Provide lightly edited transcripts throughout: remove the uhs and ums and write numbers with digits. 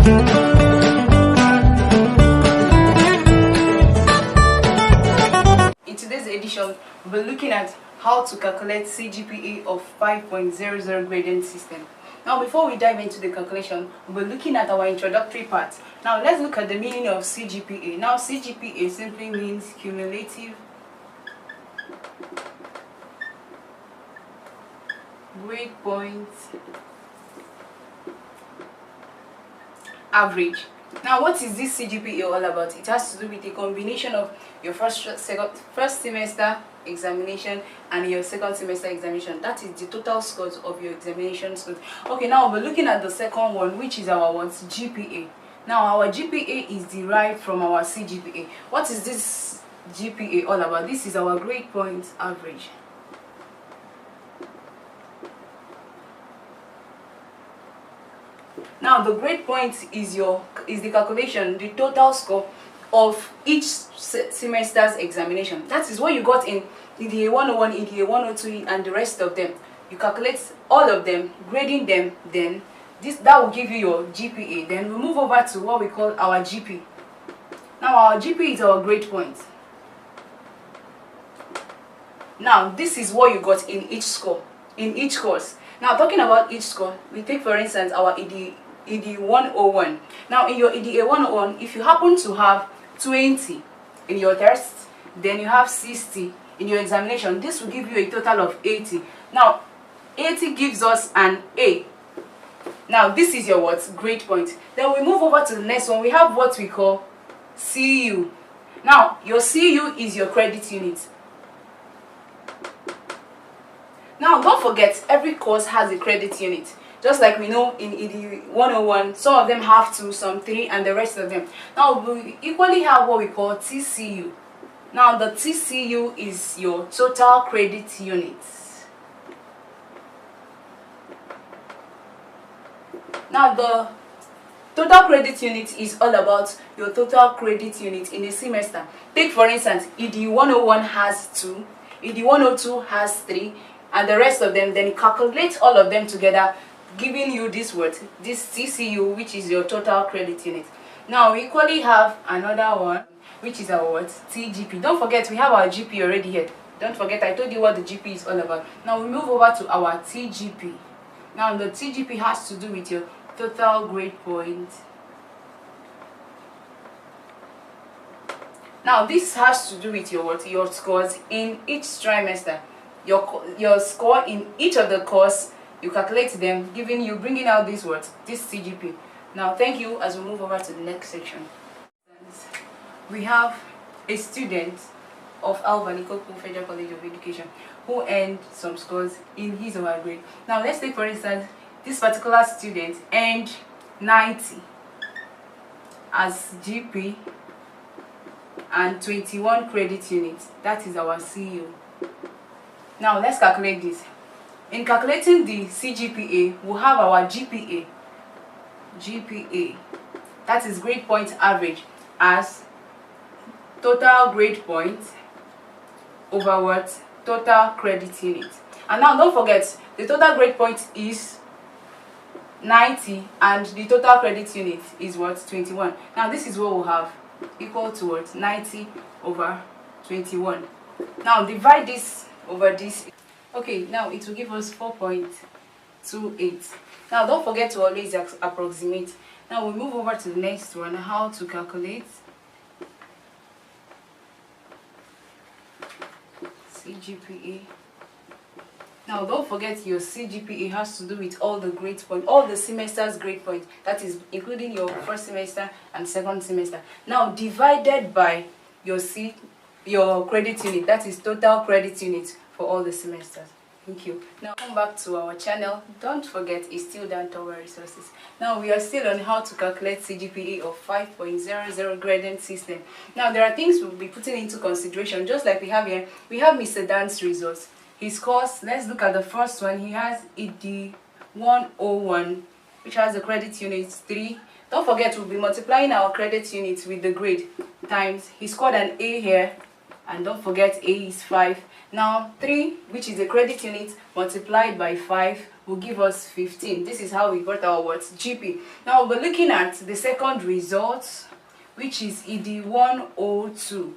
In today's edition, we'll be looking at how to calculate CGPA of 5.00 grading system. Now, before we dive into the calculation, we'll be looking at our introductory part. Now, let's look at the meaning of CGPA. Now, CGPA simply means cumulative grade point average. Now, what is this CGPA all about? It has to do with a combination of your first semester examination and your second semester examination. That is the total scores of your examination scores. Okay, now we're looking at the second one, which is our GPA. Now, our GPA is derived from our CGPA. What is this GPA all about? This is our grade point average. Now, the grade point is the calculation, the total score of each semester's examination. That is what you got in EDA 101, EDA 102, and the rest of them. You calculate all of them, grading them, then that will give you your GPA. Then we move over to what we call our GP. Now, our GP is our grade point. Now, this is what you got in each score, in each course. Now, talking about each score, we take for instance our ED 101. Now, in your EDA 101, if you happen to have 20 in your test, then you have 60 in your examination, this will give you a total of 80. Now, 80 gives us an A. Now, this is your what? Grade point. Then we move over to the next one. We have what we call CU. Now, your CU is your credit unit. Now, don't forget, every course has a credit unit. Just like we know in ED 101, some of them have 2, some 3, and the rest of them. Now, we equally have what we call TCU. Now, the TCU is your total credit unit. Now, the total credit unit is all about your total credit unit in a semester. Take for instance, ED 101 has 2, ED 102 has 3, and the rest of them. Then you calculate all of them together, giving you this word, this TCU, which is your total credit unit. Now, we equally have another one, which is our what? TGP. Don't forget, we have our GP already here. Don't forget, I told you what the GP is all about. Now, we move over to our TGP. Now, the TGP has to do with your total grade point. Now, this has to do with your what? Your scores in each trimester. Your score in each of the course, you calculate them, bringing out this word, this CGP. Now, thank you. As we move over to the next section, we have a student of Alvanikoku Federal College of Education who earned some scores in his or her grade. Now, let's take for instance, this particular student earned 90 as GP and 21 credit units. That is our CU. Now, let's calculate this. In calculating the CGPA, we'll have our GPA. That is grade point average as total grade point over what? Total credit unit. And now, don't forget, the total grade point is 90 and the total credit unit is what? 21. Now, this is what we'll have, equal to what? 90 over 21. Now, divide this over this. Okay, now it will give us 4.28. Now, don't forget to always approximate. Now, we move over to the next one, how to calculate CGPA. Now, don't forget, your CGPA has to do with all the grade point, all the semester's grade point. That is including your first semester and second semester. Now, divided by your credit unit. That is total credit unit for all the semesters. Thank you. Now, come back to our channel. Don't forget, it's still Dan Tower Resources. Now, we are still on how to calculate CGPA of 5.00 grading system. Now, there are things we'll be putting into consideration, just like we have here. We have Mr. Dan's results. His course, let's look at the first one. He has ED 101, which has the credit unit 3. Don't forget, we'll be multiplying our credit units with the grade times. He scored an A here, and don't forget A is 5. Now 3, which is the credit unit, multiplied by 5 will give us 15. This is how we got our what? GP. Now we're looking at the second result, which is ED 102.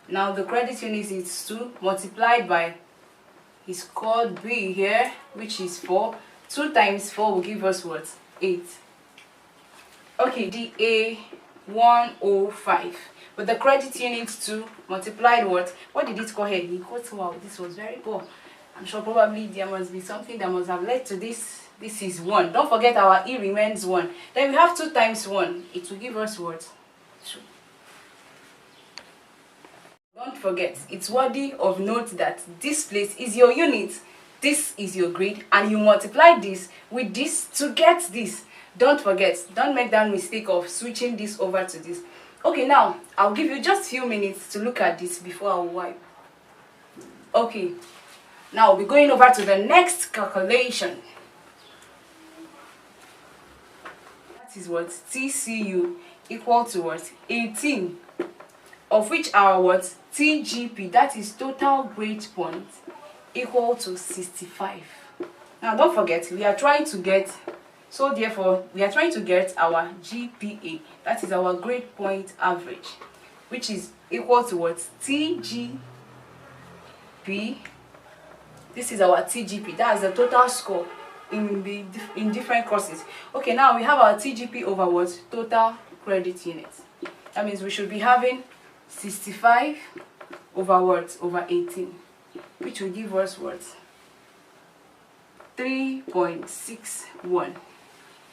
Now the credit unit is 2 multiplied by his called B here, which is 4. 2 times 4 will give us what? 8. Okay, DA 105. But the credit unit 2 multiplied what? What did it call here? He got, wow, this was very poor. I'm sure probably there must be something that must have led to this. This is 1. Don't forget our E remains 1. Then we have 2 times 1. It will give us what? 2. Don't forget, it's worthy of note that this place is your unit. This is your grade, and you multiply this with this to get this. Don't forget, don't make that mistake of switching this over to this. Okay, now I'll give you just a few minutes to look at this before I wipe. Okay, now we'll be going over to the next calculation. That is what? TCU equal to what? 18, of which our what? TGP, that is total grade points, equal to 65. Now don't forget, we are trying to get, so therefore we are trying to get our GPA, that is our grade point average, which is equal to what? TGP. This is our TGP, that is the total score in different courses. Okay, now we have our TGP over what? Total credit units. That means we should be having 65 over what? Over 18, which will give us what? 3.61.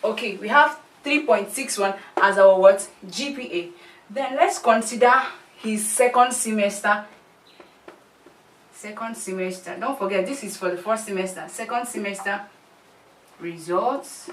Okay, we have 3.61 as our what? GPA. Then let's consider his second semester. Don't forget, this is for the first semester. Second semester results.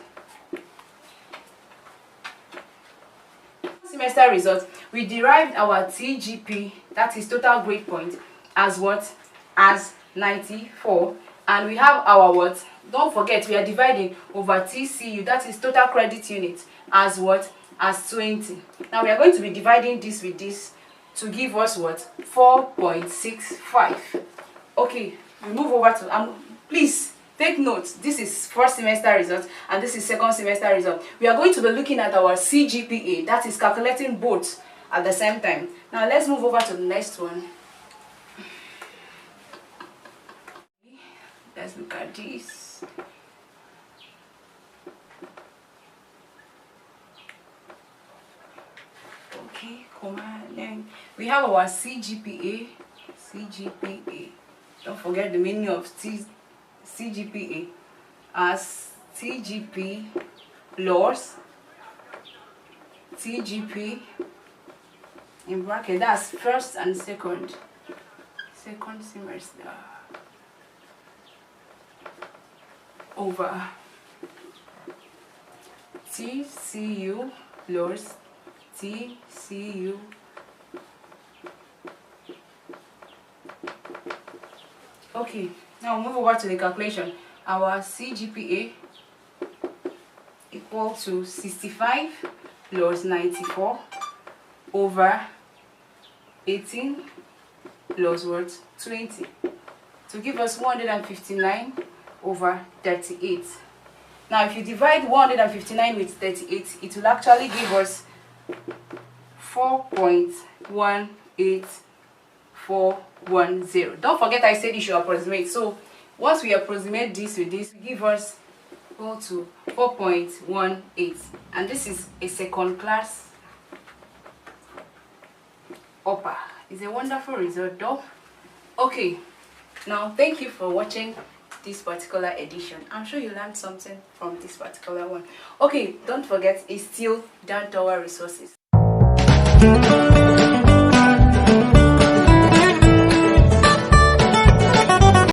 Semester results, we derived our TGP, that is total grade point, as what? As 94. And we have our what? Don't forget, we are dividing over TCU, that is total credit unit, as what? As 20. Now we are going to be dividing this with this to give us what? 4.65. Okay, we move over to please take note, this is first semester result and this is second semester result. We are going to be looking at our CGPA, that is calculating both at the same time. Now let's move over to the next one. Let's look at this. Okay, then we have our CGPA. Don't forget the meaning of CGPA as TGP plus TGP in bracket, that's first and second semester, over TCU plus TCU Okay, now move over to the calculation. Our CGPA equal to 65 plus 94 over 18 plus what? 20 to give us 159 over 38. Now if you divide 159 with 38, it will actually give us 4.18410. Don't forget I said you should approximate. So once we approximate this with this, it give us equal to 4.18, and this is a second class upper. It's a wonderful result though. Okay, now thank you for watching this particular edition. I'm sure you learned something from this particular one. Okay, don't forget, it's still down to our resources.